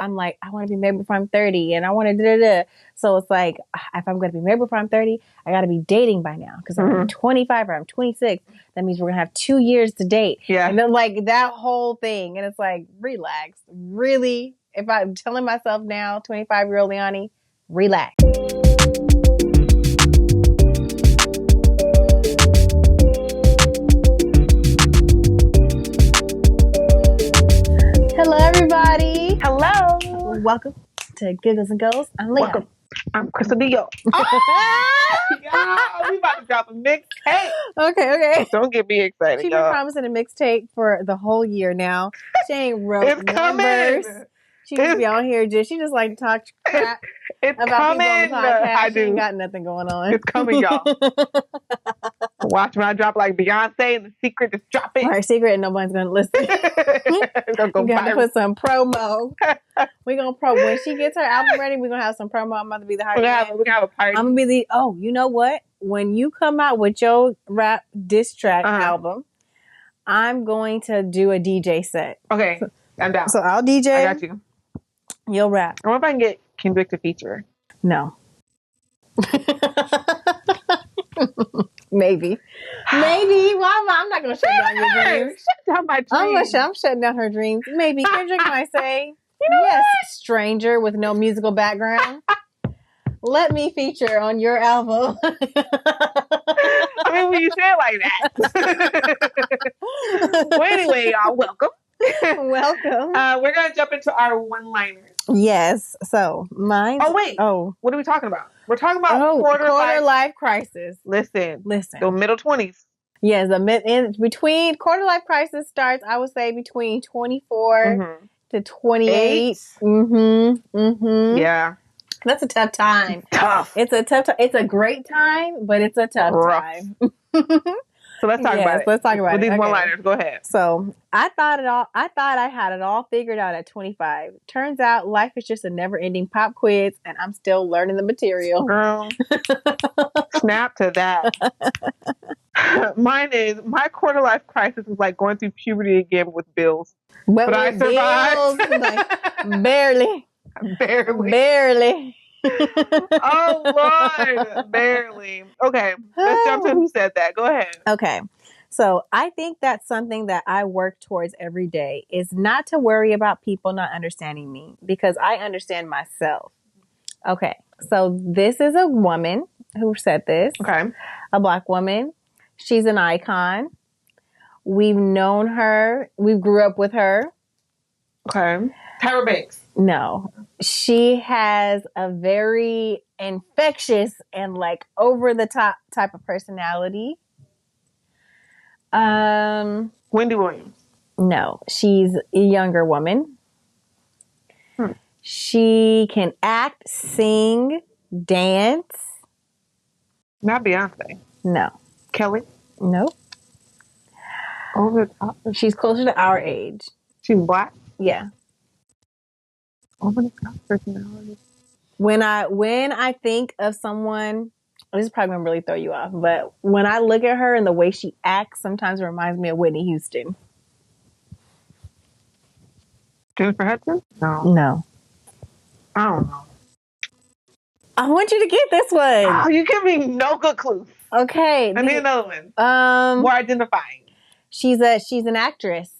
I'm like, I want to be married before I'm 30 and I want to da. So it's like, if I'm going to be married before I'm 30, I got to be dating by now because I'm 25 or I'm 26. That means we're going to have 2 years to date. Yeah. And then like that whole thing. And it's like, relax. Really? If I'm telling myself now, 25-year-old Leonie, relax. Hello, everybody. Hello. Welcome to Giggles and Goals. I'm Leonie. Welcome. I'm Crystal-Dior. Oh, y'all, we about to drop a mixtape. Okay. Don't get me excited, She's y'all. been promising a mixtape for the whole year now. She ain't wrote It's numbers. coming. She just be on here. She just like to talk crap It's about coming. people on the podcast. I She do. ain't got nothing going on. It's coming, y'all. Watch when I drop like Beyonce and The Secret. Just drop it. Our secret and nobody's going to listen. It's gonna go We got to viral. put some promo. We're going to when she gets her album ready, we're going to have some promo. I'm about to be the We're hard gonna have a party. I'm going to be you know what? When you come out with your rap diss track album, I'm going to do a DJ set. Okay, I'm down. So I'll DJ. I got you. You'll rap. I wonder if I can get Kendrick to feature. No. Maybe. Why? I'm not going to shut down your dreams. Shut down my dreams. I'm shutting down her dreams. Maybe Kendrick might say, yes, stranger with no musical background. Let me feature on your album. I mean, when you say it like that. Well, anyway, y'all, welcome. Welcome. We're going to jump into our one-liners. Yes. So, mine. Oh, wait. Oh. What are we talking about? We're talking about quarter life crisis. Listen. The middle 20s. Yes, between quarter life crisis starts, I would say between 24 to 28. Yeah. That's a tough time. Tough. It's a tough time. It's a great time, but it's a tough time. So let's talk about it. Let's talk about With it. these one-liners, go ahead. So I thought I had it all figured out at 25. Turns out life is just a never-ending pop quiz, and I'm still learning the material. Girl, snap to that. Mine is, my quarter life crisis was like going through puberty again with bills. But I survived. Like, barely. Oh, Lord. Barely. Okay. Let's jump to who said that. Go ahead. Okay. So I think that's something that I work towards every day is not to worry about people not understanding me because I understand myself. Okay. So this is a woman who said this. Okay. A Black woman. She's an icon. We've known her. We grew up with her. Okay. Tyra Banks. No. She has a very infectious and like over the top type of personality. Wendy Williams. No. She's a younger woman. She can act, sing, dance. Not Beyonce. No. Kelly. Nope. Over the top. She's closer to our age. She's Black. Yeah. Over the top personality. When I think of someone, this is probably gonna really throw you off, but when I look at her and the way she acts, sometimes it reminds me of Whitney Houston. Jennifer Hudson? No. I don't know. I want you to get this one. Oh, you give me no good clues. Okay. I need another one. More identifying. She's an actress.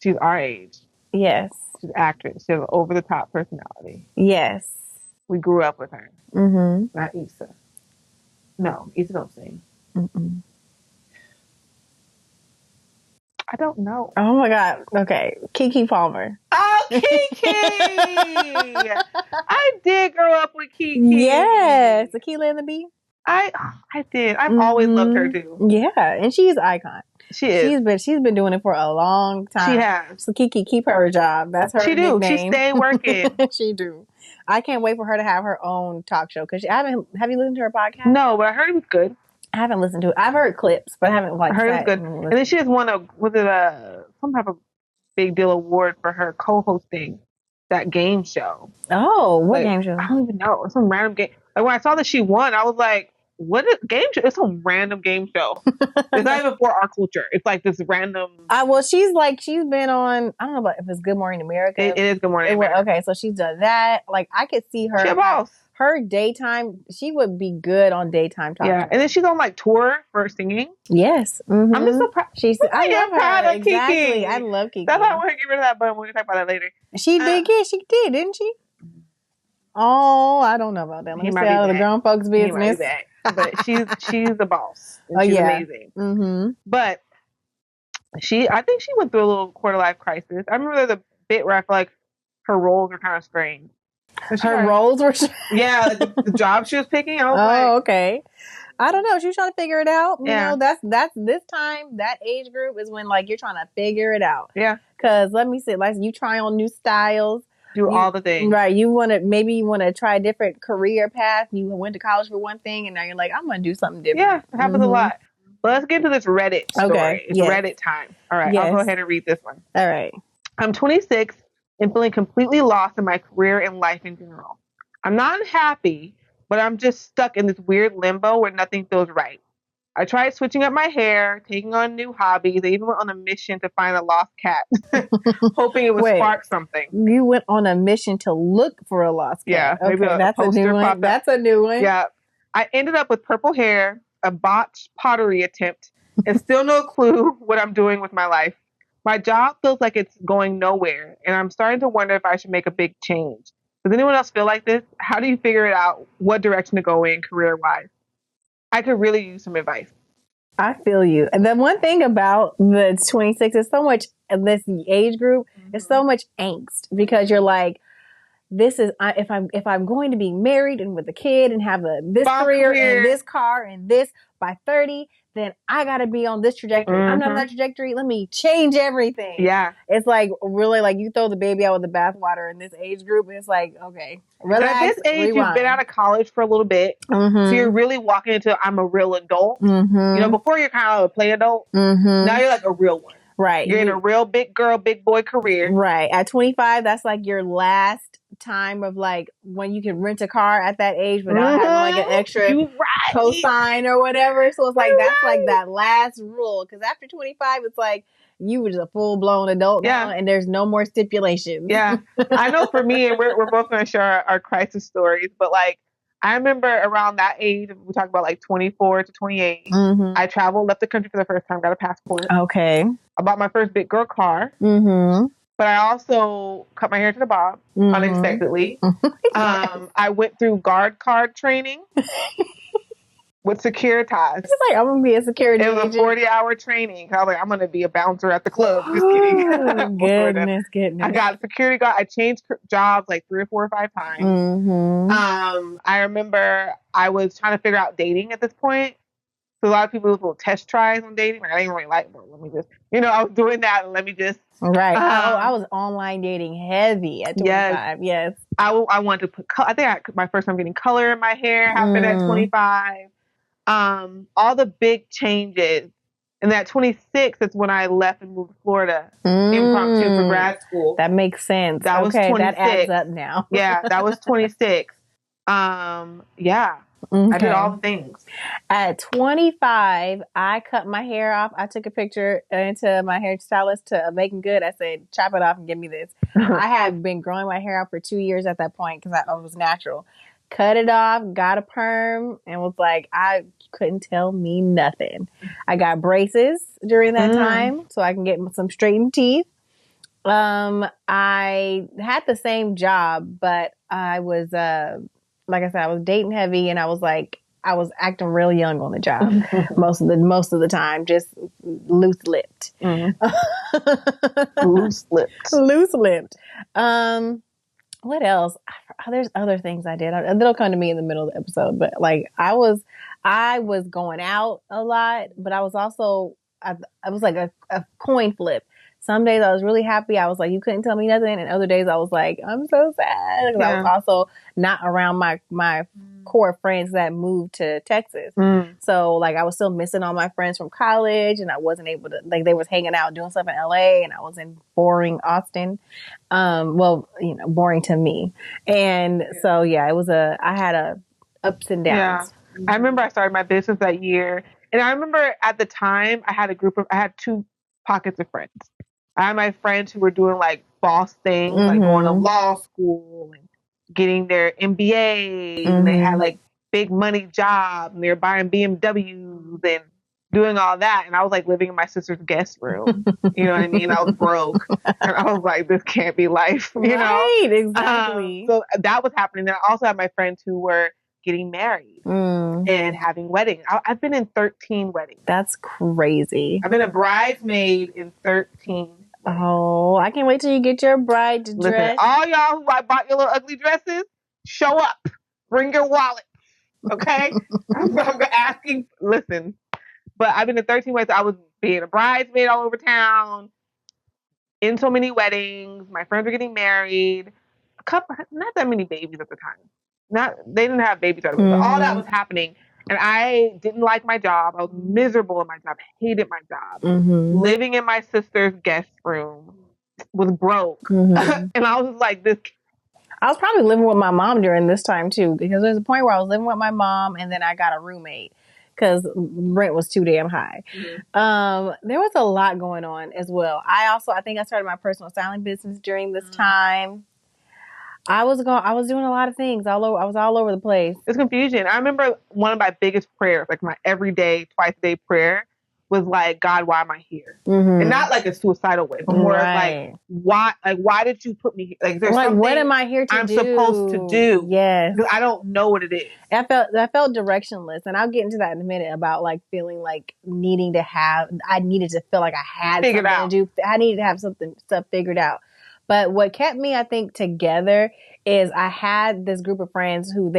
She's our age. Yes. She's an actress. She has an over-the-top personality. Yes. We grew up with her. Mm-hmm. Not Issa. No, Issa don't sing. Mm-mm. I don't know. Oh my God. Okay. Keke Palmer. Oh, Keke! I did grow up with Keke. Yes. Tequila and the Bee. I did. I've always loved her too. Yeah. And she's an icon. She is. She's been doing it for a long time. She has. So Keke, keep her a job. That's her nickname. She stay working. She do. I can't wait for her to have her own talk show because have you listened to her podcast? No, but I heard it was good. I haven't listened to it. I've heard clips, but I haven't I heard it was good. And then she has won some type of big deal award for her co-hosting that game show. Oh, what game show? I don't even know. Some random game. Like when I saw that she won, I was like, what is game show? It's some random game show. It's not even for our culture. It's like this random. Well, she's been on. I don't know about if it's Good Morning America. It is Good Morning America. Okay, so she's done that. Like I could see her. She's a boss. Her daytime, she would be good on daytime talk. Yeah, and then she's on like tour for singing. Yes, I'm just so proud. I love proud her. of Kiki. Exactly, I love Kiki. That's why I want to get rid of that button. We're gonna talk about that later. She did, didn't she? Oh, I don't know about that. Let me stay out of the grown folks' business. But she's the boss. She's amazing. Mm-hmm. But I think she went through a little quarter life crisis. I remember there's a bit where I feel like her roles were kind of strange. Her roles were yeah, like the job she was picking. I was okay. I don't know. She was trying to figure it out. You know, that's this time, that age group is when like you're trying to figure it out. Yeah. Cause let me see, like you try on new styles. Do all the things. Right. You want to try a different career path. You went to college for one thing and now you're like, I'm going to do something different. Yeah. It happens a lot. But let's get into this Reddit story. Okay. It's Reddit time. All right. I'll go ahead and read this one. All right. I'm 26 and feeling completely lost in my career and life in general. I'm not unhappy, but I'm just stuck in this weird limbo where nothing feels right. I tried switching up my hair, taking on new hobbies. I even went on a mission to find a lost cat, hoping it would spark something. You went on a mission to look for a lost cat. Yeah, okay, that's a new one. That's a new one. Yeah. I ended up with purple hair, a botched pottery attempt, and still no clue what I'm doing with my life. My job feels like it's going nowhere, and I'm starting to wonder if I should make a big change. Does anyone else feel like this? How do you figure it out what direction to go in career-wise? I could really use some advice. I feel you. And the one thing about the 26 is so much, this age group, is so much angst because you're like, this is, if I'm going to be married and with a kid and have this career and this car and this by 30, then I got to be on this trajectory. I'm not on that trajectory. Let me change everything. Yeah. It's like really like you throw the baby out with the bathwater in this age group. And it's like, okay, relax. But at this age, you've been out of college for a little bit. So you're really walking into, I'm a real adult. You know, before you're kind of a play adult. Now you're like a real one. Right. You're in a real big girl, big boy career. Right. At 25, that's like your last time of like when you can rent a car at that age without having like an extra cosign or whatever. So it's like that's like that last rule. Because after 25, it's like you were just a full blown adult now, and there's no more stipulations. Yeah, I know. For me, and we're both going to share our crisis stories, but like I remember around that age, we talk about like 24 to 28. I traveled, left the country for the first time, got a passport. Okay. I bought my first big girl car. But I also cut my hair to the bob unexpectedly. I went through guard card training with Securitas. It's like, I'm going to be a security agent. It was a 40-hour training. I was like, I'm going to be a bouncer at the club. Just kidding. Goodness. I got a security guard. I changed jobs like 3 or 4 or 5 times. I remember I was trying to figure out dating at this point. So a lot of people do little test tries on dating. Like, I didn't really like, but let me just, I was doing that and let me just. Right. I was online dating heavy at 25. Yes. I wanted to put, my first time getting color in my hair happened at 25. All the big changes. And at 26, that's when I left and moved to Florida impromptu for grad school. That makes sense. That was 26. That adds up now. Yeah, that was 26. Yeah. Okay. I did all the things. At 25, I cut my hair off. I took a picture into my hairstylist to Making Good. I said, chop it off and give me this. I had been growing my hair out for 2 years at that point because I was natural. Cut it off, got a perm, and was like, I couldn't tell me nothing. I got braces during that time so I can get some straightened teeth. I had the same job, but I was... like I said, I was dating heavy and I was acting real young on the job most of the time, just loose-lipped. Loose-lipped. What else? There's other things I did. They'll come to me in the middle of the episode, but like I was going out a lot, but I was also, I was like a coin flip. Some days I was really happy. I was like, you couldn't tell me nothing. And other days I was like, I'm so sad. Because I was also not around my core friends that moved to Texas. So like I was still missing all my friends from college and I wasn't able to, like they was hanging out doing stuff in LA and I was in boring Austin. Boring to me. And so, I had ups and downs. I remember I started my business that year. And I remember at the time I had two pockets of friends. I had my friends who were doing like boss things, like going to law school and getting their MBAs, and they had like big money jobs, and they were buying BMWs and doing all that. And I was like living in my sister's guest room. You know what I mean? I was broke. And I was like, this can't be life, you know? Right, exactly. So that was happening. Then I also had my friends who were getting married and having weddings. I've been in 13 weddings. That's crazy. I've been a bridesmaid in 13 weddings. Oh, I can't wait till you get your bride dress. Listen, all y'all who I bought your little ugly dresses, show up. Bring your wallet. Okay? I'm asking. Listen. But I've been to 13 weddings. I was being a bridesmaid all over town, in so many weddings. My friends were getting married. Not that many babies at the time. They didn't have babies at the time. But all that was happening. And I didn't like my job. I was miserable in my job. Hated my job. Living in my sister's guest room. Was broke. And I was like, this. I was probably living with my mom during this time too, because there's a point where I was living with my mom and then I got a roommate because rent was too damn high. There was a lot going on as well. I think I started my personal styling business during this time. I was doing a lot of things I was all over the place. It's confusion. I remember one of my biggest prayers, like my everyday, twice a day prayer, was like, God, why am I here? And not like a suicidal way, but more like, why did you put me here? Like, there's something what am I here to I'm supposed to do? Yes. Because I don't know what it is. I felt directionless. And I'll get into that in a minute about like feeling like I needed to feel like I had Figured something out. to do. I needed to have stuff figured out. But what kept me, I think, together is I had this group of friends who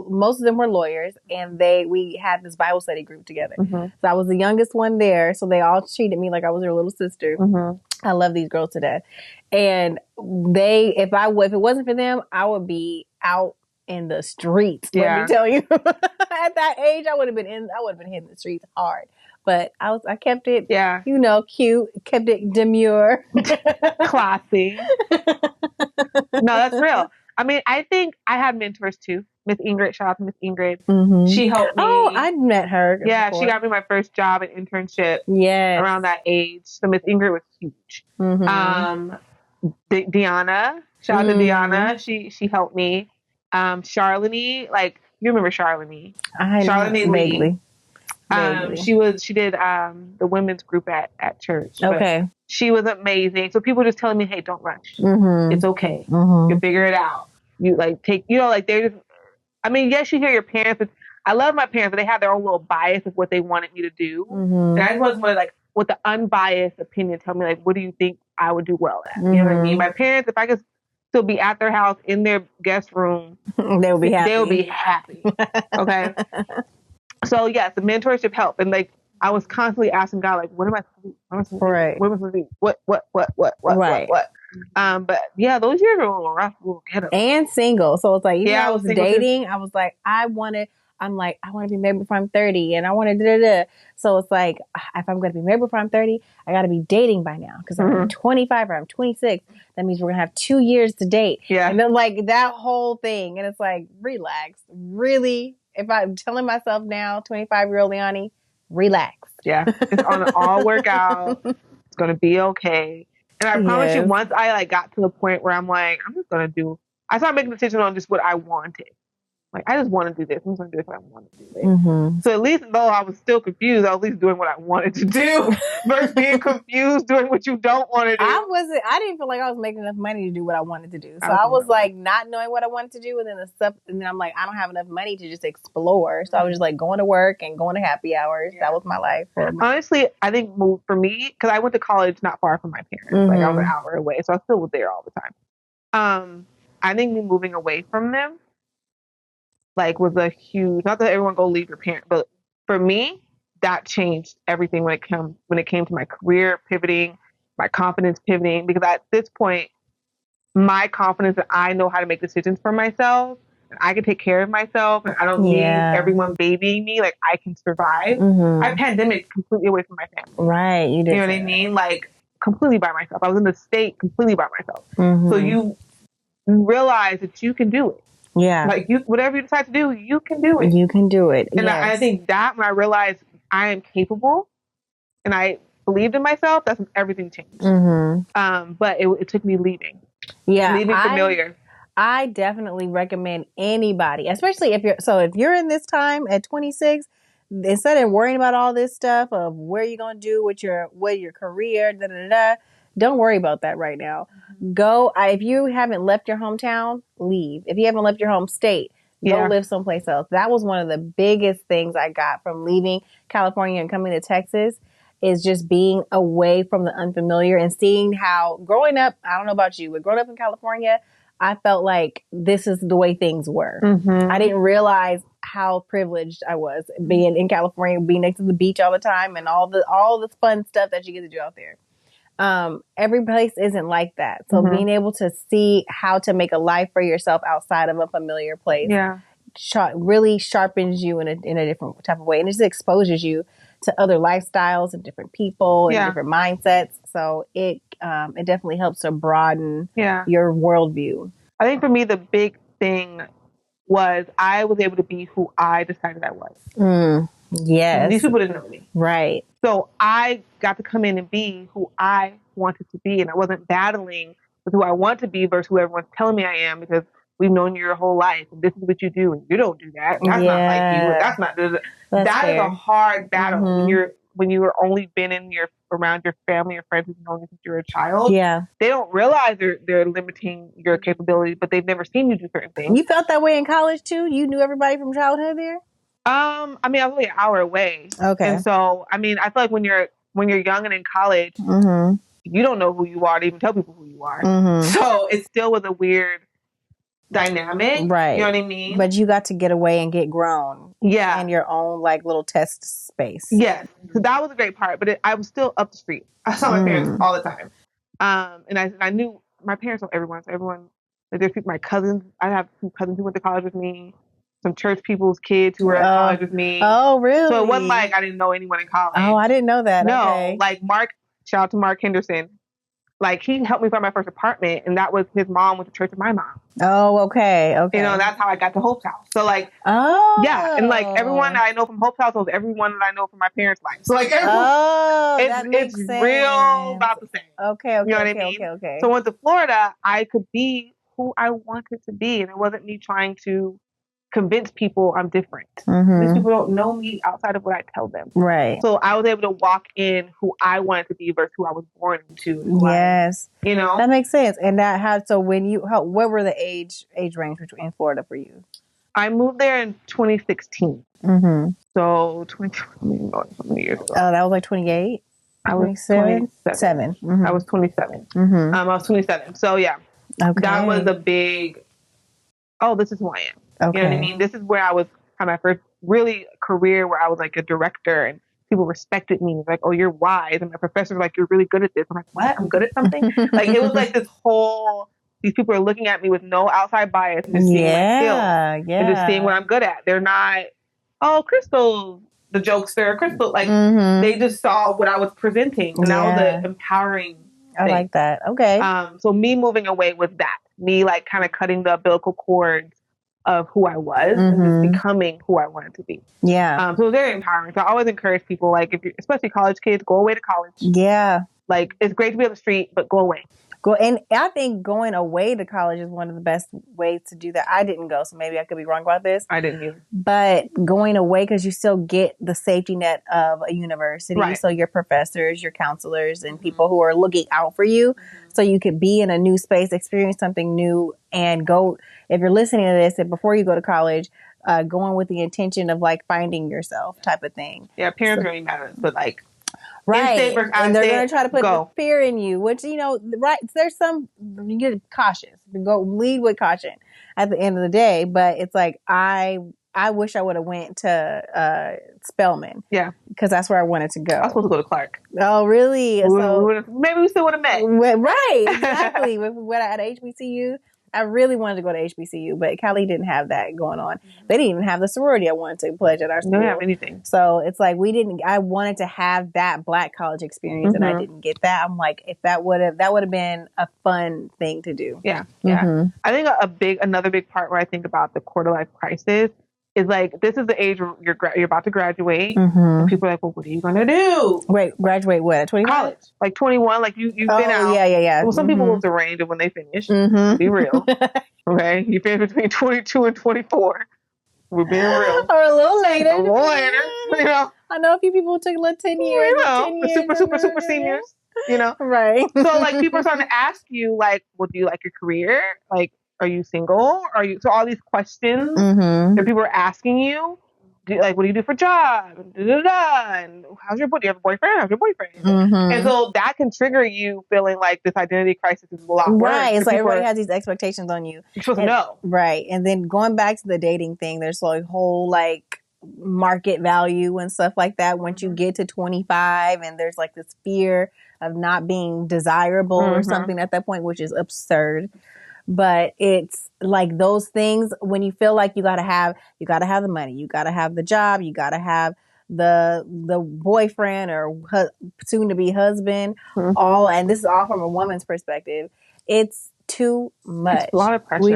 most of them were lawyers, and we had this Bible study group together. So I was the youngest one there, so they all treated me like I was their little sister. I love these girls to death. And if it wasn't for them, I would be out in the streets. Let me tell you, at that age, I would have been hitting the streets hard. But I kept it, cute, kept it demure, classy. No, that's real. I mean, I think I had mentors too. Miss Ingrid, shout out to Miss Ingrid. She helped me. Oh, I'd met her. Yeah, before. she got me my first job and internship. Around that age. So Miss Ingrid was huge. Deanna, shout out to Deanna. She helped me. Charlene, like you remember Charlene? Charlene Lee. She did the women's group at church. Okay. She was amazing. So people just telling me, hey, don't rush. It's okay. You figure it out. You like they're just, I mean, yes, you hear your parents, but I love my parents, but they have their own little bias of what they wanted me to do. And I just wanted like, with the unbiased opinion, tell me like, what do you think I would do well at? You know what I mean? My parents, if I could still be at their house in their guest room, they would be happy. Okay. So yes, the mentorship helped. And like, I was constantly asking God, like, what am I supposed to do? Right. What am I supposed to do? What? But yeah, those years were a little rough. And single. So it's like, I was dating. Too. I was like, I want to be married before I'm 30 and I want to So it's like, if I'm going to be married before I'm 30, I got to be dating by now. Cause I'm 25 or I'm 26. That means we're going to have 2 years to date. Yeah. And then like that whole thing. And it's like, relax. Really? If I'm telling myself now, 25-year-old Leonie, relax. Yeah. It's going to all work out. It's going to be okay. And I promise you, once I like got to the point where I'm like, I started making decisions on just what I wanted. Like, I just want to do this. I'm just going to do this what I want to do this. So at least though I was still confused, I was at least doing what I wanted to do versus being confused doing what you don't want to do. I didn't feel like I was making enough money to do what I wanted to do. So I was like not knowing what I wanted to do, and then I'm like, I don't have enough money to just explore. So I was just like going to work and going to happy hours. That was my life. Honestly, I think for me, because I went to college not far from my parents. Like I was an hour away, so I still was there all the time. I think me moving away from them like was a huge, not that everyone go leave your parents, but for me, that changed everything when it came to my career pivoting, my confidence pivoting, because at this point, my confidence that I know how to make decisions for myself, and I can take care of myself, and I don't need everyone babying me, like I can survive. I pandemic completely away from my family. Right, you did. You know what I mean? Like completely by myself. I was in the state completely by myself. So you realize that you can do it. Yeah. Like whatever you decide to do, you can do it. You can do it. And yes. I think that when I realized I am capable and I believed in myself, that's when everything changed. But it took me leaving. Yeah. Leaving familiar. I definitely recommend anybody, especially if you're in this time at 26, instead of worrying about all this stuff of where you're going to do with your career, don't worry about that right now. Go. If you haven't left your hometown, leave. If you haven't left your home state, go live someplace else. That was one of the biggest things I got from leaving California and coming to Texas, is just being away from the unfamiliar and seeing how growing up, I don't know about you, but growing up in California, I felt like this is the way things were. I didn't realize how privileged I was being in California, being next to the beach all the time and all the fun stuff that you get to do out there. Every place isn't like that. So being able to see how to make a life for yourself outside of a familiar place really sharpens you in a different type of way. And it just exposes you to other lifestyles and different people and different mindsets. So it definitely helps to broaden your worldview. I think for me, the big thing was I was able to be who I decided I was. Yes. These people didn't know me. Right. So I got to come in and be who I wanted to be. And I wasn't battling with who I want to be versus who everyone's telling me I am, because we've known you your whole life. And this is what you do. And you don't do that. That's not like you. That's not. That is a hard battle when you're only been around your family or friends who've known you since you were a child. Yeah. They don't realize they're limiting your capability, but they've never seen you do certain things. You felt that way in college too? You knew everybody from childhood there? I mean, I was only an hour away. Okay. And so, I mean, I feel like when you're young and in college, you don't know who you are to even tell people who you are. So it still was a weird dynamic. Right. You know what I mean? But you got to get away and get grown. Yeah. In your own like little test space. Yes. So that was a great part. But I was still up the street. I saw my parents all the time. And I knew my parents know everyone. So everyone, like, there's people, my cousins. I have some cousins who went to college with me. Some church people's kids who were at college with me. Oh, really? So it wasn't like I didn't know anyone in college. Oh, I didn't know that. No, okay. Like Mark, shout out to Mark Henderson. Like, he helped me find my first apartment, and that was his mom went to church with my mom. Oh, okay. Okay. You know, that's how I got to Hope's house. So, like, yeah. And, like, everyone that I know from Hope's house knows everyone that I know from my parents' life. So, like, everyone, it's real about the same. Okay. You know what I mean? Okay. So, I went to Florida, I could be who I wanted to be, and it wasn't me trying to convince people I'm different. These people don't know me outside of what I tell them. Right. So I was able to walk in who I wanted to be versus who I was born into. Yes. You know? That makes sense. And that had, so when what were the age range in Florida for you? I moved there in 2016. So 20 years ago. Oh, that was like 28? I was 27. I was 27. I was 27. So yeah. Okay. That was a big, this is who I am. Okay. You know what I mean? This is where I had my first really career where I was like a director and people respected me. Like, oh, you're wise. And my professor was like, you're really good at this. I'm like, what? I'm good at something? Like, it was like this whole, these people are looking at me with no outside bias and just seeing my skills. And just seeing what I'm good at. They're not, oh, Crystal, the jokester, Crystal. Like, they just saw what I was presenting. And that was an empowering thing. I like that. Okay. So me moving away was that. Me, like, kind of cutting the umbilical cords of who I was and just becoming who I wanted to be. Yeah. So it was very empowering. So I always encourage people, like, if you, especially college kids, go away to college. Yeah. Like, it's great to be on the street, but go away. And I think going away to college is one of the best ways to do that. I didn't go, so maybe I could be wrong about this. I didn't either. But going away, because you still get the safety net of a university. Right. So your professors, your counselors, and people who are looking out for you. So you could be in a new space, experience something new, and go, if you're listening to this, and before you go to college, going with the intention of like finding yourself type of thing. Yeah, parents really matter, but like, right. And they're going to try to put the fear in you, which, you know, right. There's some, you get cautious, go lead with caution at the end of the day. But it's like, I wish I would have went to Spelman. Yeah. Because that's where I wanted to go. I was supposed to go to Clark. Oh, really? Maybe we still would have met. Right. Exactly. At HBCU. I really wanted to go to HBCU, but Cali didn't have that going on. They didn't even have the sorority I wanted to pledge at our school. They don't have anything. So it's like I wanted to have that Black college experience, and I didn't get that. I'm like, if that would have been a fun thing to do. Yeah. I think another big part where I think about the quarter life crisis is like, this is the age where you're about to graduate, and people are like, well, what are you gonna do? Wait, graduate what? At 25? College, like 21, like you've been out. Yeah. Well, some people lose the range of when they finish. Be real, okay? You finish between 22 and 24. We're being real, or a little later. You know. I know a few people who took like 10 years. You know, the super seniors. You know, right? So like, people are starting to ask you, like, well, do you like your career? Like, are you single? So all these questions that people are asking you, what do you do for a job? And how's your boyfriend? Do you have a boyfriend? How's your boyfriend? And so that can trigger you feeling like this identity crisis is a lot worse. Right. It's like everybody has these expectations on you. You're supposed to know. Right. And then going back to the dating thing, there's like whole like market value and stuff like that once you get to 25, and there's like this fear of not being desirable or something at that point, which is absurd. But it's like those things when you feel like you gotta have the money, you gotta have the job, you gotta have the boyfriend or soon to be husband, and this is all from a woman's perspective. It's too much. It's a lot of pressure. When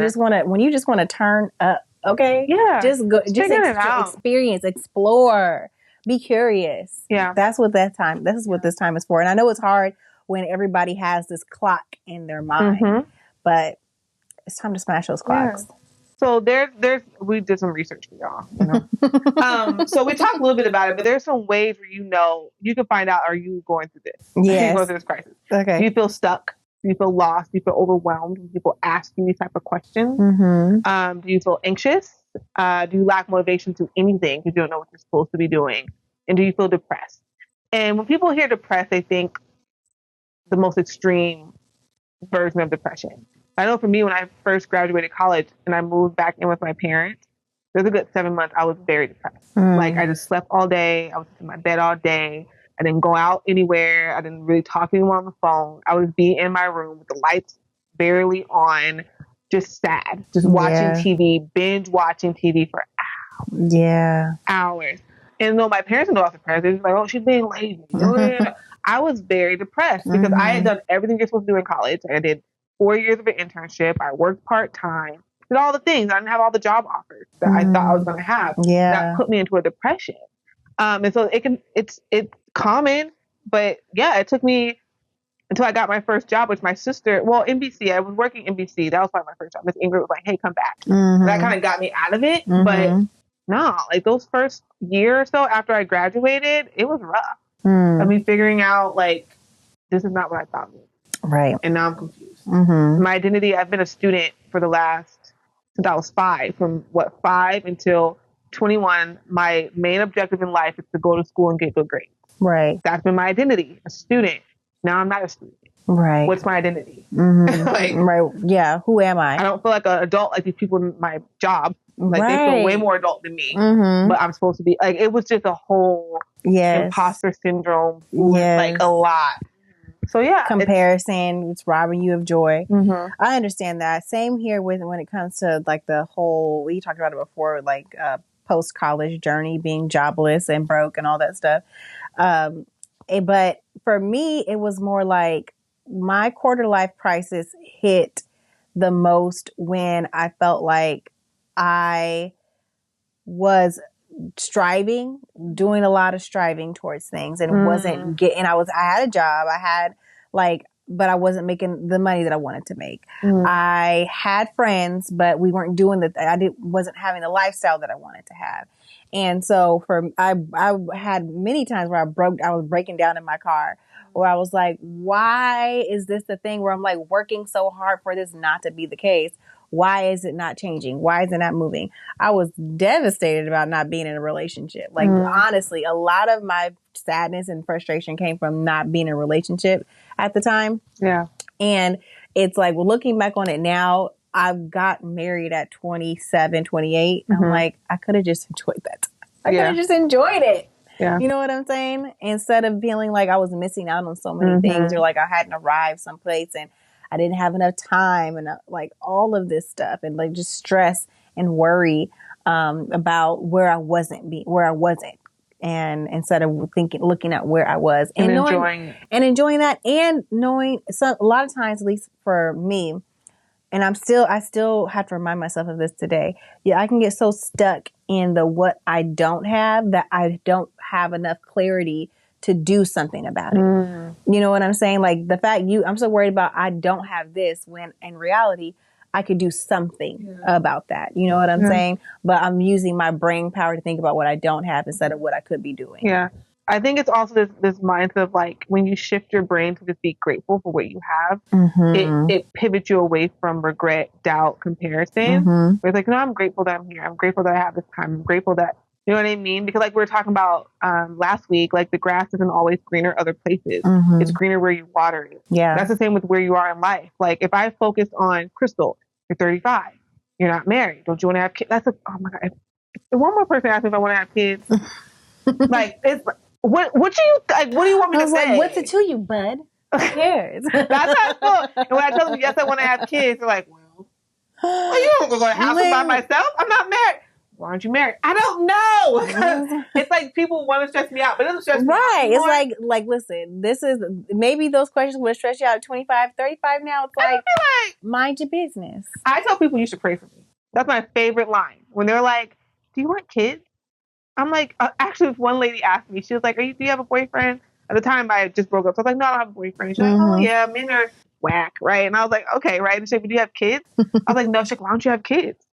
you just want to turn up, okay? Yeah. Just experience, explore, be curious. Yeah. That's what this time is for. And I know it's hard when everybody has this clock in their mind, but it's time to smash those clocks. Yeah. So we did some research for y'all, you know. So we talked a little bit about it, but there's some ways where you can find out, are you going through this? Yes. You go through this crisis. Okay. Do you feel stuck? Do you feel lost? Do you feel overwhelmed when people ask you these type of questions? Do you feel anxious? Do you lack motivation to anything because you don't know what you're supposed to be doing? And do you feel depressed? And when people hear depressed, they think the most extreme version of depression. I know for me, when I first graduated college and I moved back in with my parents, there's a good 7 months I was very depressed. Like, I just slept all day. I was in my bed all day. I didn't go out anywhere. I didn't really talk to anyone on the phone. I would be in my room with the lights barely on, just sad, just watching TV, binge watching TV for hours. Yeah. Hours. And though my parents didn't know I was depressed, they were like, oh, she's being lazy. I was very depressed because I had done everything you're supposed to do in college. I did 4 years of an internship. I worked part-time. Did all the things. I didn't have all the job offers that I thought I was going to have. Yeah. That put me into a depression. And so it's common, but yeah, it took me until I got my first job, which my sister, NBC, I was working NBC. That was probably my first job. Miss Ingrid was like, hey, come back. That kind of got me out of it. But no, like those first year or so after I graduated, it was rough. I mean, figuring out like, this is not what I thought it was. Right. And now I'm confused. My identity, I've been a student since I was 5, from 5 until 21. My main objective in life is to go to school and get good grades. Right. That's been my identity, a student. Now I'm not a student. Right. What's my identity? Right. Yeah. Who am I? I don't feel like an adult like these people in my job. Like they feel way more adult than me. But I'm supposed to be like, it was just a whole imposter syndrome. Like a lot. So yeah, comparison, it's robbing you of joy. I understand that. Same here when it comes to like the whole, we talked about it before, like post-college journey, being jobless and broke and all that stuff. But for me, it was more like my quarter life crisis hit the most when I felt like I was doing a lot of striving towards things and wasn't getting, I had a job, but I wasn't making the money that I wanted to make. I had friends, but we weren't doing wasn't having the lifestyle that I wanted to have. And so I had many times where I was breaking down in my car, where I was like, why is this the thing where I'm like working so hard for this not to be the case? Why is it not changing? Why is it not moving? I was devastated about not being in a relationship. Like, honestly, a lot of my sadness and frustration came from not being in a relationship at the time. Yeah. And it's like, well, looking back on it now, I've got married at 27, 28. I'm like, I could have just enjoyed that. I could have just enjoyed it. Yeah. You know what I'm saying? Instead of feeling like I was missing out on so many things, or like I hadn't arrived someplace and I didn't have enough time, and like all of this stuff, and like just stress and worry about where I wasn't, and instead of looking at where I was and enjoying that, and knowing a lot of times, at least for me, and I still have to remind myself of this today. Yeah, I can get so stuck in the what I don't have that I don't have enough clarity to do something about it. You know what I'm saying? Like the fact I'm so worried about I don't have this, when in reality I could do something about that. You know what I'm saying? But I'm using my brain power to think about what I don't have instead of what I could be doing. Yeah. I think it's also this mindset of like when you shift your brain to just be grateful for what you have, it pivots you away from regret, doubt, comparison. Where it's like, no, I'm grateful that I'm here. I'm grateful that I have this time. I'm grateful that, you know what I mean? Because like we were talking about last week, like the grass isn't always greener other places. It's greener where you water it. Yeah. That's the same with where you are in life. Like if I focus on Crystal, you're 35, you're not married. Don't you want to have kids? Oh my God. If one more person asked me if I want to have kids, like it's what do you like? What do you want me to say? Like, what's it to you, bud? Who cares? That's how I feel. And when I tell them yes, I want to have kids, they're like, well, you don't go to the house by myself. I'm not married. Why aren't you married? I don't know. It's like people want to stress me out, but it doesn't stress me out. Right. It's like, listen, this is maybe those questions would stress you out at 25, 35 now. It's like, mind your business. I tell people you should pray for me. That's my favorite line. When they're like, do you want kids? I'm like, actually, this one lady asked me, she was like, do you have a boyfriend? At the time, I just broke up. So I was like, no, I don't have a boyfriend. She's like, oh, yeah, men are whack, right? And I was like, okay, right? And she said, but do you have kids? I was like, no. She's like, why don't you have kids?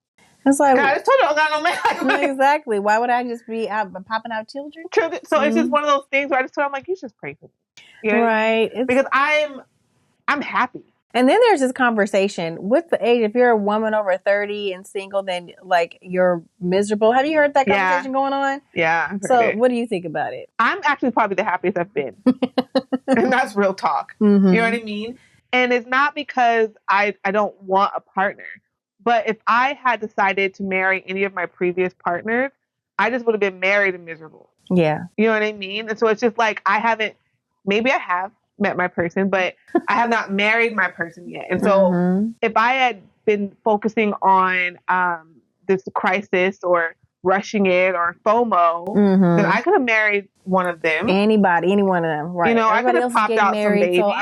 It's like, God, I just told you I got no man. Exactly. Why would I just be out popping out children? So it's just one of those things where I just told her, I'm like, you should just pray for me. You know? Right. Because I'm happy. And then there's this conversation with the age. If you're a woman over 30 and single, then like you're miserable. Have you heard that conversation going on? Yeah. So what do you think about it? I'm actually probably the happiest I've been. And that's real talk. You know what I mean? And it's not because I don't want a partner. But if I had decided to marry any of my previous partners, I just would have been married and miserable. Yeah. You know what I mean? And so it's just like maybe I have met my person, but I have not married my person yet. And so if I had been focusing on this crisis or rushing it or FOMO, then I could have married one of them. Any one of them, right? You know, everybody I could have popped out married, some babies. So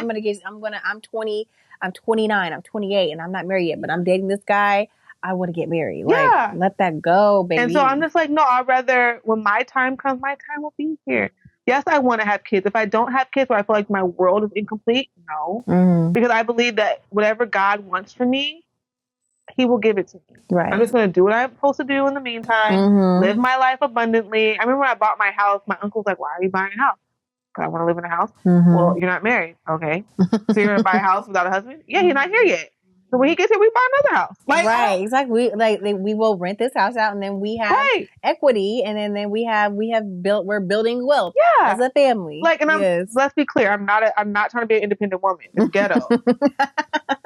I'm 20, I'm 29, I'm 28, and I'm not married yet, but I'm dating this guy. I want to get married. Like, let that go, baby. And so I'm just like, no, I'd rather, when my time comes, my time will be here. Yes, I want to have kids. If I don't have kids, where I feel like my world is incomplete, no. Because I believe that whatever God wants for me, He will give it to me. Right. I'm just going to do what I'm supposed to do in the meantime, live my life abundantly. I remember when I bought my house, my uncle was like, why are you buying a house? Because I want to live in a house. Well, you're not married. Okay. So you're going to buy a house without a husband? Yeah, you're not here yet. So when he gets here, we buy another house. Like, right, exactly. We will rent this house out, and then we have equity, and then we're building wealth as a family. Like, and let's be clear, I'm not trying to be an independent woman. It's ghetto.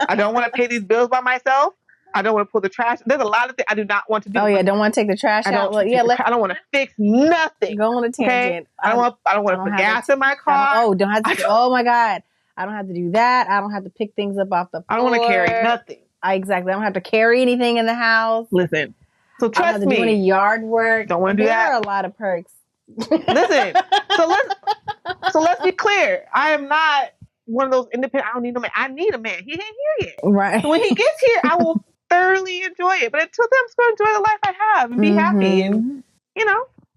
I don't want to pay these bills by myself. I don't want to pull the trash. There's a lot of things I do not want to do. Oh yeah, don't want to take the trash out. I don't want to fix nothing. Go on a tangent. Okay? I don't want to put gas in my car. Don't have to. Oh my God. I don't have to do that. I don't have to pick things up off the floor. I don't want to carry nothing. Exactly. I don't have to carry anything in the house. Listen. So trust me. I don't have to do any yard work. Don't want to do that. There are a lot of perks. Listen. So let's be clear. I am not one of those independent. I don't need a man. I need a man. He ain't here yet. Right. So when he gets here, I will thoroughly enjoy it. But until then, I'm just going to enjoy the life I have and be happy. And,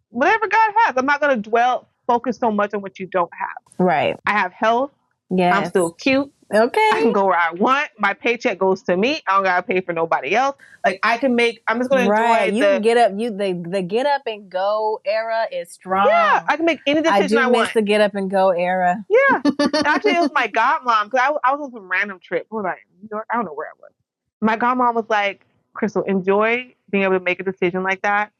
whatever God has. I'm not going to focus so much on what you don't have. Right. I have health. Yes. I'm still cute. Okay. I can go where I want. My paycheck goes to me. I don't gotta pay for nobody else. Like I'm just gonna enjoy You can get up. The get up and go era is strong. Yeah, I can make any decision I want. I miss the get up and go era. Yeah. Actually, it was my godmom, because I was on some random trip. What was I in New York? I don't know where I was. My godmom was like, Crystal, enjoy being able to make a decision like that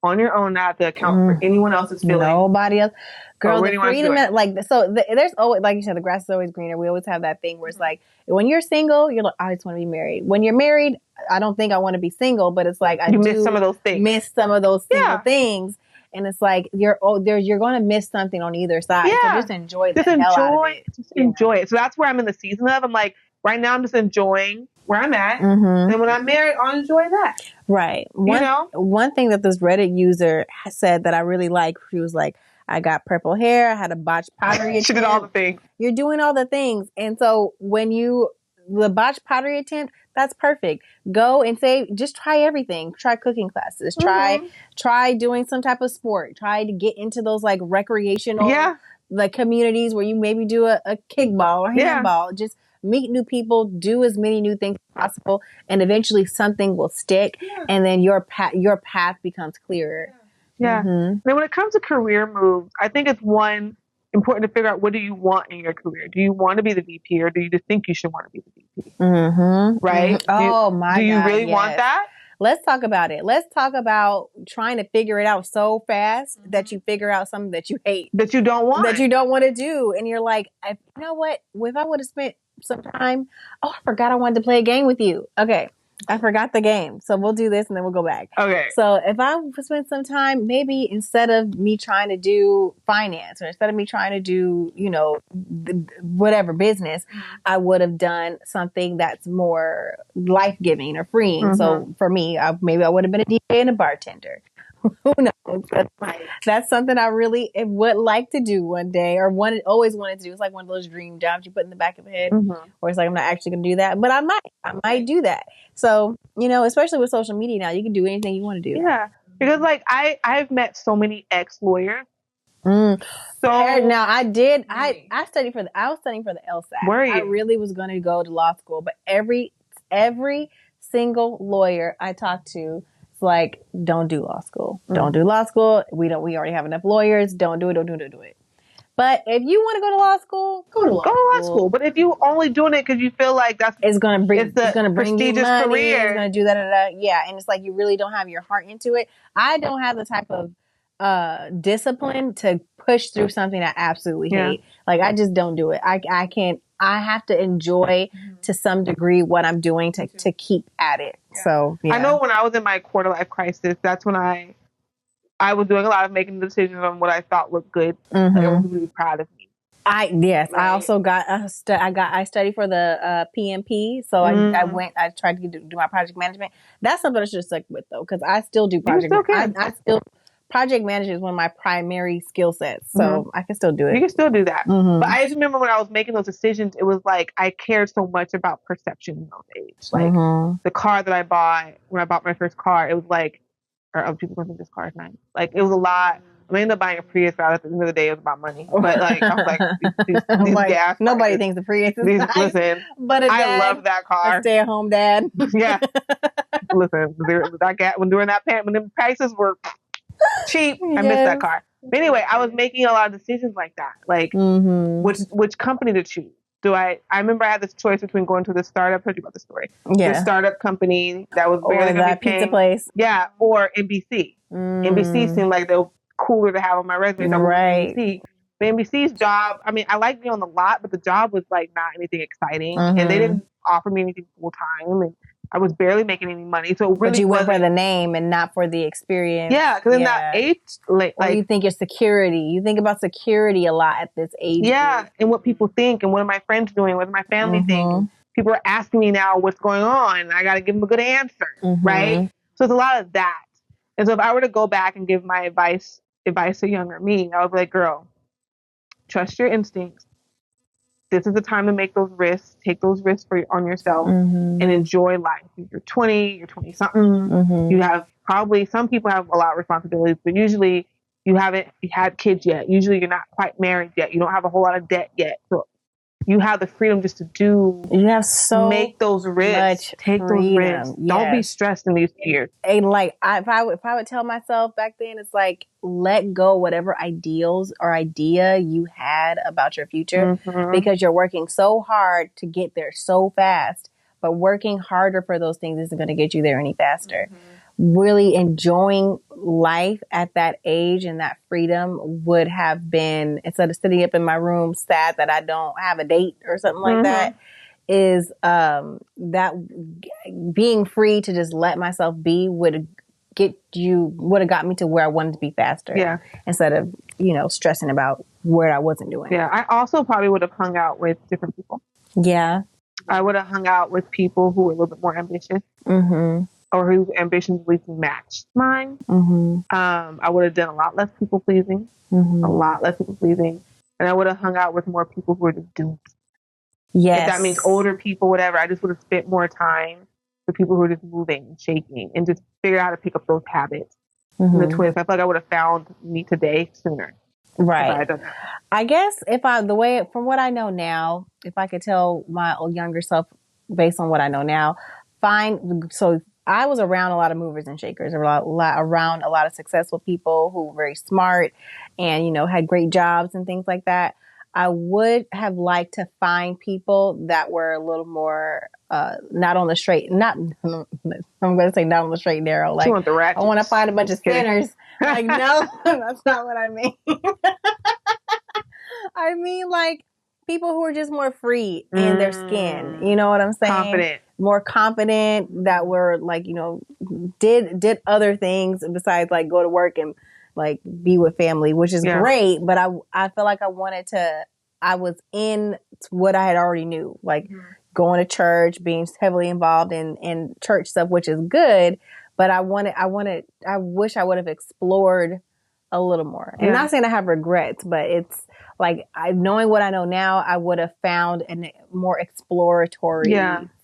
on your own, not to account for anyone else's feelings. Nobody else. Girl, the freedom, there's always, like you said, the grass is always greener. We always have that thing where it's like, when you're single, you're like, I just want to be married. When you're married, I don't think I want to be single, but it's like, miss some of those things. Miss some of those single things. And it's like, you're going to miss something on either side. Yeah. So just enjoy the hell out of it. Just enjoy it. So that's where I'm in the season of. I'm like, right now I'm just enjoying where I'm at. Mm-hmm. And when I'm married, I'll enjoy that. Right. One thing that this Reddit user said that I really like, she was like, I got purple hair, I had a botched pottery she did all the things. You're doing all the things. And so the botched pottery attempt, that's perfect. Go and just try everything. Try cooking classes. Try doing some type of sport. Try to get into those like recreational like communities where you maybe do a kickball or handball. Just meet new people, do as many new things as possible, and eventually something will stick, and then your path becomes clearer. Yeah. Mm-hmm. Now, when it comes to career moves, I think it's important to figure out, what do you want in your career? Do you want to be the VP, or do you just think you should want to be the VP? Mm-hmm. Right? Mm-hmm. Do you really want that? Let's talk about it. Let's talk about trying to figure it out so fast that you figure out something that you hate, that you don't want to do. And you're like, you know what? If I would have spent some time, I forgot I wanted to play a game with you. Okay. I forgot the game. So we'll do this and then we'll go back. Okay. So if I spend some time, maybe instead of me trying to do finance, or instead of me trying to do, whatever business, I would have done something that's more life-giving or freeing. Mm-hmm. So for me, maybe I would have been a DJ and a bartender. Who knows? That's something I really would like to do one day, or always wanted to do. It's like one of those dream jobs you put in the back of the head, or it's like, I'm not actually going to do that, but I might do that. So, especially with social media now, you can do anything you want to do. Yeah. Because like I've met so many ex-lawyers. So now I was studying for the LSAT. Were you? I really was going to go to law school, but every single lawyer I talked to, it's like, don't do law school. Don't do law school. We already have enough lawyers. Don't do it. But if you want to go to law school, go to law school. But if you only doing it because you feel like it's going to bring you money, career. It's going to do that. Yeah. And it's like, you really don't have your heart into it. I don't have the type of discipline to push through something I absolutely hate. Like, I just don't do it. I can't. I have to enjoy to some degree what I'm doing to keep at it. Yeah. So I know when I was in my quarter life crisis, that's when I was doing a lot of making decisions on what I thought looked good. Like, I was really proud of me. Right. I also got I studied for the PMP, so I tried to do my project management. That's something I should have stuck with though, because I still do project. Project management is one of my primary skill sets, so I can still do it. You can still do that. But I just remember when I was making those decisions, it was like I cared so much about perception in those age. Like the car that I bought, when I bought my first car, it was like, or other people think this car is nice. Like, it was a lot. I ended up buying a Prius, but at the end of the day, it was about money. But like, I was like, these like, gas nobody prices, thinks the Prius is nice. Listen, but I love that car. A stay-at-home dad. Yeah. Listen, when the prices were cheap, I missed that car. But anyway, I was making a lot of decisions like that. Like, which company to choose. I remember I had this choice between going to the startup. I told you about the story. Yeah. The startup company that was barely going to be paying. Pizza place. Yeah, or NBC. NBC seemed like they were cooler to have on my resume. So NBC. But NBC's job, I mean, I liked being on the lot, but the job was like not anything exciting. And they didn't offer me anything full time. And I was barely making any money. So really, but you went for the name and not for the experience. Yeah, because in that age, like you think your security. You think about security a lot at this age. Yeah, group. And what people think, and what are my friends doing, what are my family thinking. People are asking me now what's going on. I got to give them a good answer, right? So it's a lot of that. And so if I were to go back and give my advice to younger me, I would be like, girl, trust your instincts. This is the time to make those risks, take those risks on yourself and enjoy life. You're 20, you're 20 something. You have some people have a lot of responsibilities, but usually you haven't had kids yet. Usually you're not quite married yet. You don't have a whole lot of debt yet. So you have the freedom just to make those risks, take those risks. Yes. Don't be stressed in these years. And like, if I would tell myself back then, it's like, let go whatever ideals or idea you had about your future, because you're working so hard to get there so fast, but working harder for those things isn't going to get you there any faster. Really enjoying life at that age and that freedom would have been, instead of sitting up in my room sad that I don't have a date or something like that, is that being free to just let myself be would have got me to where I wanted to be faster. Yeah. Instead of, stressing about where I wasn't doing. Yeah. I also probably would have hung out with different people. Yeah. I would have hung out with people who were a little bit more ambitious, or whose ambitions at least matched mine. I would have done a lot less people pleasing, and I would have hung out with more people who were just doomed. Yes. If that means older people, whatever, I just would have spent more time with people who are just moving and shaking and just figure out how to pick up those habits and the twists. I feel like I would have found me today sooner. Right. If I had done that. I guess from what I know now, if I could tell my younger self based on what I know now, so I was around a lot of movers and shakers, around a lot of successful people who were very smart and, you know, had great jobs and things like that. I would have liked to find people that were a little more, not on the straight, I'm going to say not on the straight and narrow. Like, I want to find a bunch of sinners. Like, no, that's not what I mean. I mean, like, people who are just more free in their skin. You know what I'm saying? More confident, that were like, you know, did other things besides like go to work and like be with family, which is great. But I feel like I was in what I had already knew, like going to church, being heavily involved in church stuff, which is good. But I wish I would have explored a little more. I'm not saying I have regrets, but it's like, knowing what I know now, I would have found a more exploratory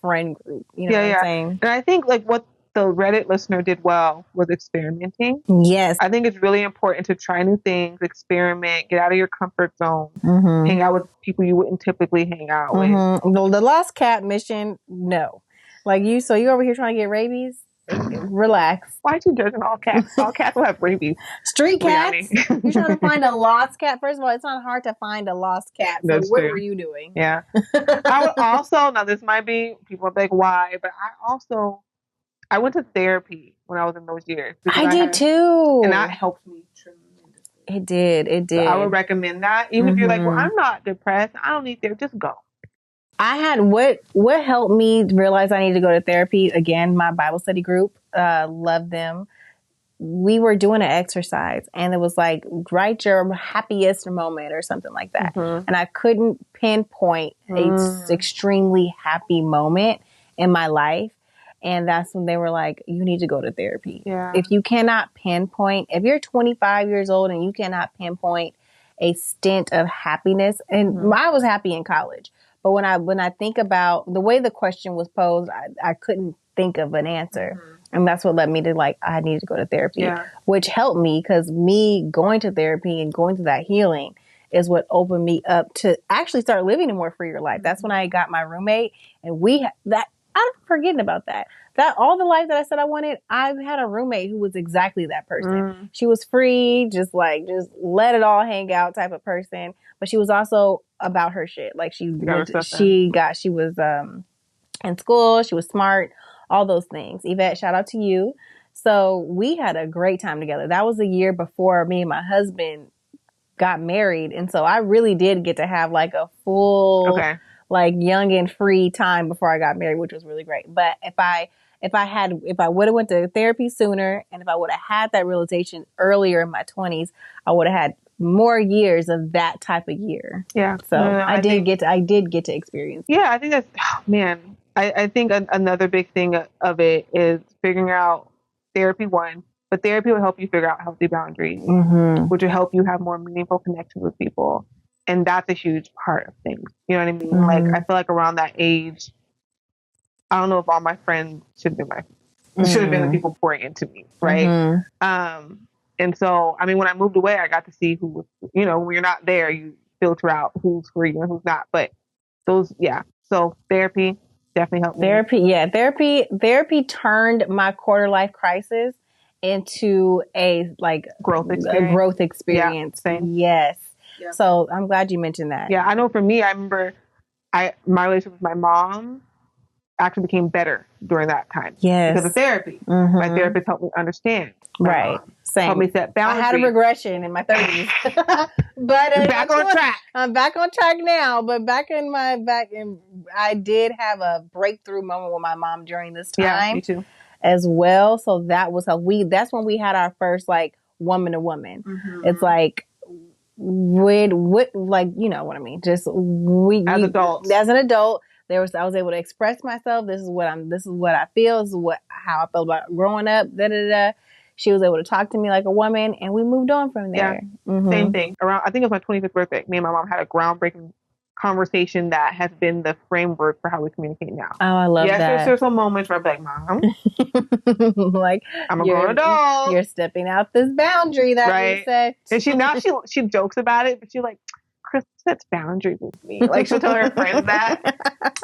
friend group. You know what I'm saying? And I think like what the Reddit listener did well was experimenting. Yes. I think it's really important to try new things, experiment, get out of your comfort zone, hang out with people you wouldn't typically hang out with. The lost cat mission, no. Like so you over here trying to get rabies? Relax. Why are you judging all cats? All cats will have rabies. Street cats? You're trying to find a lost cat? First of all, it's not hard to find a lost cat. So what were you doing? Yeah. I would also, now this might be, people are like, why? But I went to therapy when I was in those years. I did too. And that helped me tremendously. It did. So I would recommend that. Even if you're like, well, I'm not depressed, I don't need therapy, just go. I had what helped me realize I needed to go to therapy. Again, my Bible study group, love them. We were doing an exercise and it was like, write your happiest moment or something like that. And I couldn't pinpoint a extremely happy moment in my life. And that's when they were like, you need to go to therapy. Yeah. If you cannot pinpoint, if you're 25 years old and you cannot pinpoint a stint of happiness, and I was happy in college. But when I think about the way the question was posed, I couldn't think of an answer. And that's what led me to like, I needed to go to therapy, which helped me because me going to therapy and going through that healing is what opened me up to actually start living a more freer life. That's when I got my roommate and I'm forgetting about that. That all the life that I said I wanted, I've had a roommate who was exactly that person. She was free, just let it all hang out type of person. But she was also about her shit. Like she was in school, she was smart, all those things. Yvette, shout out to you. So we had a great time together. That was a year before me and my husband got married. And so I really did get to have like a full like young and free time before I got married, which was really great. But if I would have went to therapy sooner, and if I would have had that realization earlier in my 20s, I would have had more years of that type of year. Yeah. So I did get to experience. Yeah, I think that's, I think another big thing of it is figuring out therapy but therapy will help you figure out healthy boundaries, which will help you have more meaningful connections with people. And that's a huge part of things. You know what I mean? Like, I feel like around that age, I don't know if all my friends should have been the people pouring into me. Right. And so, I mean, when I moved away, I got to see who was, you know, when you're not there, you filter out who's free and who's not. But so therapy definitely helped me. Therapy turned my quarter life crisis into a growth experience. Yeah, same. Yes. Yeah. So I'm glad you mentioned that. Yeah, I know for me, I remember my relationship with my mom actually became better during that time. Yes. Because of therapy. My therapist helped me understand. Right. Same. Helped me set boundaries. I had a regression in my 30s. But back on track. I'm back on track now. But I did have a breakthrough moment with my mom during this time. Yeah, me too. As well. So that was that's when we had our first woman to woman. It's like, you know what I mean? Just as an adult, I was able to express myself. This is what I feel. This is how I felt about growing up. Da da da. She was able to talk to me like a woman, and we moved on from there. Yeah. Same thing. I think it was my 25th birthday. Me and my mom had a groundbreaking conversation that has been the framework for how we communicate now. Oh, I love that. Yes, there's some moments where I'm like, Mom, like I'm a grown adult. You're stepping out this boundary that we set. And she jokes about it, but she's like, Crystal sets boundaries with me. Like, she'll tell her friends that.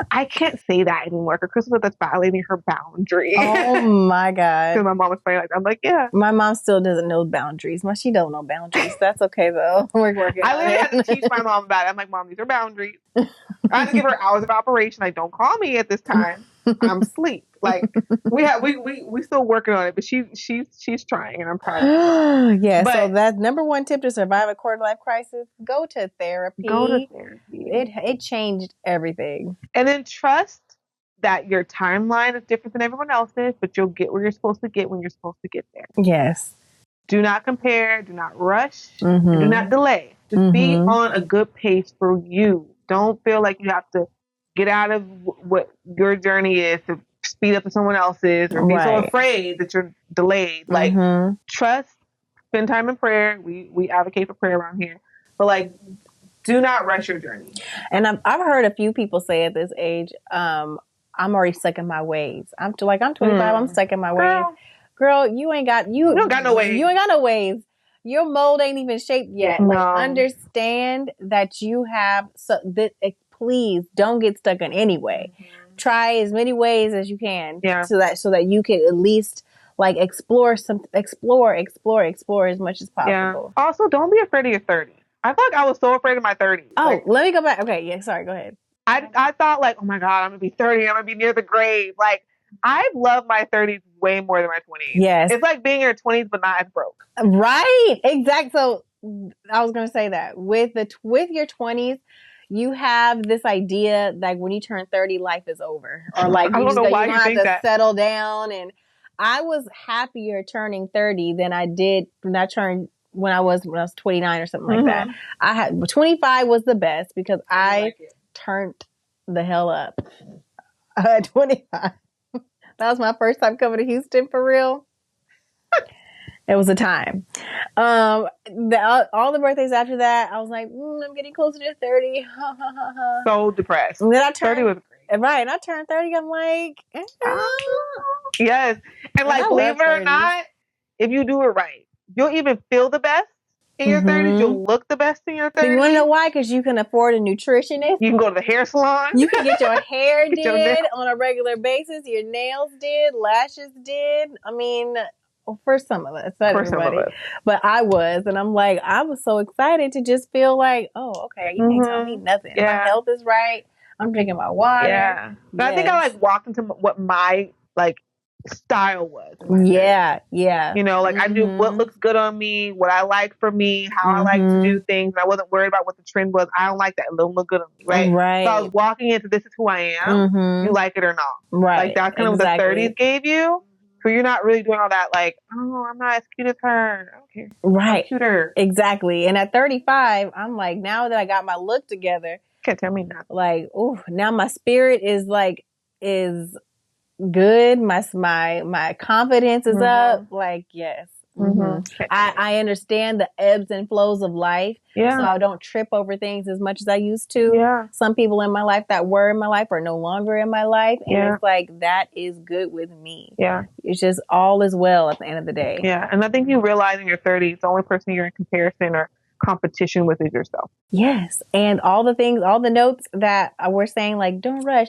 I can't say that anymore. Because Crystal said that's violating her boundary. Oh my God. Because my mom was playing like that. I'm like, yeah. My mom still doesn't know boundaries. She don't know boundaries. That's okay though. We're working on it. I literally had to teach my mom about it. I'm like, Mom, these are boundaries. I had to give her hours of operation. Like, don't call me at this time. I'm asleep. Like, we still working on it, but she's trying, and I'm proud. Yeah. But, so that's number one tip to survive a quarter life crisis: go to therapy. It changed everything. And then trust that your timeline is different than everyone else's, but you'll get where you're supposed to get when you're supposed to get there. Yes. Do not compare. Do not rush. Do not delay. Just be on a good pace for you. Don't feel like you have to get out of what your journey is to speed up to someone else's, or be so afraid that you're delayed. Like, trust, spend time in prayer. We advocate for prayer around here, but like, do not rush your journey. And I've heard a few people say at this age, I'm already stuck in my ways. I'm 25. I'm stuck in my ways. Girl, you don't got no ways. You ain't got no ways. Your mold ain't even shaped yet. No. Like, understand that you have please don't get stuck in any way. Try as many ways as you can so that you can at least like explore as much as possible. Yeah. Also, don't be afraid of your 30s. I feel like I was so afraid of my 30s. Oh, like, let me go back. Okay, yeah, sorry, go ahead. I thought like, oh my God, I'm gonna be 30. I'm gonna be near the grave. Like, I love my 30s way more than my 20s. Yes. It's like being in your 20s, but not as broke. Right. Exactly. So I was going to say that with your 20s, you have this idea that when you turn 30, life is over, or like you don't have to settle down. And I was happier turning 30 than I did when I was 29 or something like that. 25 was the best because I turned the hell up at 25. That was my first time coming to Houston for real. It was a time. All the birthdays after that, I was like, I'm getting closer to 30. So depressed. And then I turned 30 was great. Right. And I turned 30. I'm like, yes. And like, believe it or not, if you do it right, you'll even feel the best in your 30s. You'll look the best in your 30s. So you want to know why? Because you can afford a nutritionist. You can go to the hair salon. You can get your hair did on a regular basis. Your nails did. Lashes did. I mean, for some of us, not everybody. But I was. And I'm like, I was so excited to just feel like, oh, okay, you can't tell me nothing. Yeah. My health is right. I'm drinking my water. Yeah. But I think I like walked into what my like style was. Yeah. You know, like I knew what looks good on me, what I like for me, how I like to do things. And I wasn't worried about what the trend was. I don't like that. It don't look good on me, right? Right. So I was walking into, this is who I am. You like it or not. Right. Like that's kind of what the 30s gave you. So you're not really doing all that like, oh, I'm not as cute as her. I don't care. Right. I'm cuter. Exactly. And at 35, I'm like, now that I got my look together. Can't tell me nothing. Like, ooh, now my spirit is good. My confidence is up. Like, yes. I understand the ebbs and flows of life. Yeah. So I don't trip over things as much as I used to. Yeah. Some people in my life that were in my life are no longer in my life. And it's like, that is good with me. Yeah. It's just all is well at the end of the day. Yeah. And I think you realize in your 30s, the only person you're in comparison or competition with is yourself. Yes. And all the notes that we're saying, like, don't rush,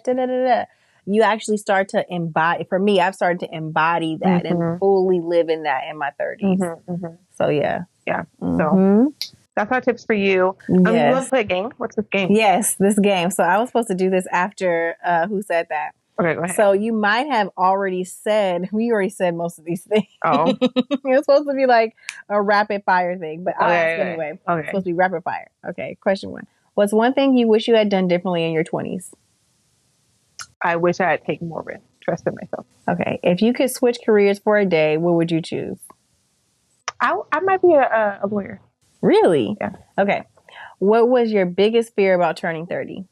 you actually start to embody. For me, I've started to embody that and fully live in that in my 30s. So, yeah. Yeah. So that's our tips for you. You want to play a game? What's this game? Yes, this game. So I was supposed to do this after Who Said That? Okay, go ahead. So you might have already said, we already said most of these things. Oh. It was supposed to be like a rapid fire thing, but I'll ask anyway. Okay. It's supposed to be rapid fire. Okay, question 1. What's one thing you wish you had done differently in your 20s? I wish I had taken more risk, trusted myself. Okay. If you could switch careers for a day, what would you choose? I might be a lawyer. Really? Yeah. Okay. What was your biggest fear about turning 30?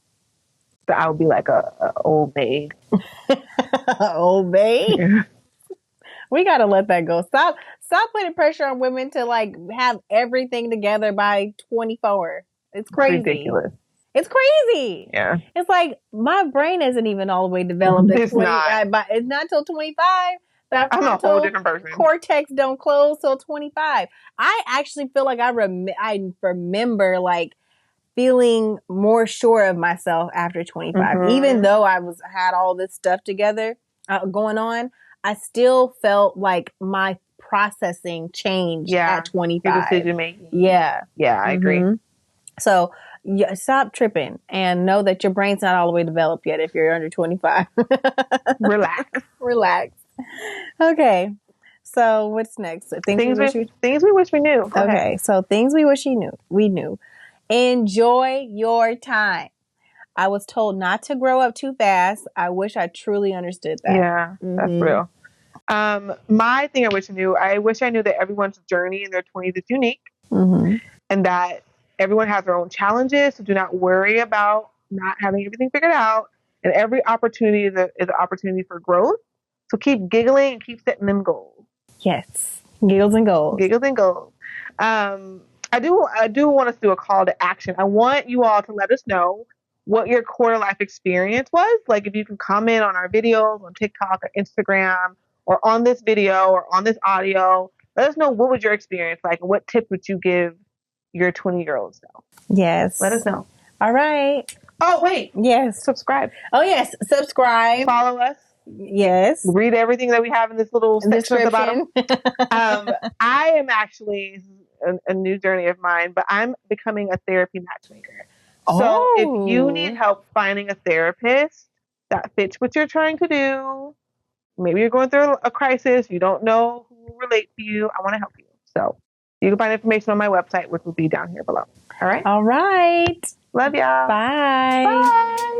So I would be like a old maid. Old maid. Yeah. We gotta let that go. Stop putting pressure on women to like have everything together by 24. It's crazy. Ridiculous. It's crazy. Yeah. It's like my brain isn't even all the way developed at It's 20. not. But it's not till 25. That I'm a whole frontal different person. cortex don't close till 25. I actually feel like I remember like feeling more sure of myself after 25. Even though I had all this stuff together going on, I still felt like my processing changed at 25. Your decision making. Yeah. Yeah, I agree. So stop tripping and know that your brain's not all the way developed yet if you're under 25. Relax. Okay. So what's next? Things we wish we knew. Go okay. ahead. So things we wish we knew. Enjoy your time. I was told not to grow up too fast. I wish I truly understood that. Yeah, that's real. My thing I wish I knew that everyone's journey in their 20s is unique, and that everyone has their own challenges. So do not worry about not having everything figured out. And every opportunity is an opportunity for growth. So keep giggling and keep setting them goals. Yes, giggles and goals. Giggles and goals. I do want us to do a call to action. I want you all to let us know what your quarter life experience was. Like if you can comment on our videos on TikTok or Instagram or on this video or on this audio, let us know what was your experience like and what tips would you give your 20-year-old self. Yes. Let us know. All right. Oh, wait. Yes. Subscribe. Oh, yes. Subscribe. Follow us. Yes. Read everything that we have in this little section at the bottom. Description. I am actually a new journey of mine, but I'm becoming a therapy matchmaker. So if you need help finding a therapist that fits what you're trying to do, maybe you're going through a crisis, you don't know who will relate to you, I want to help you. So you can find information on my website, which will be down here below. All right? All right. Love y'all. Bye. Bye.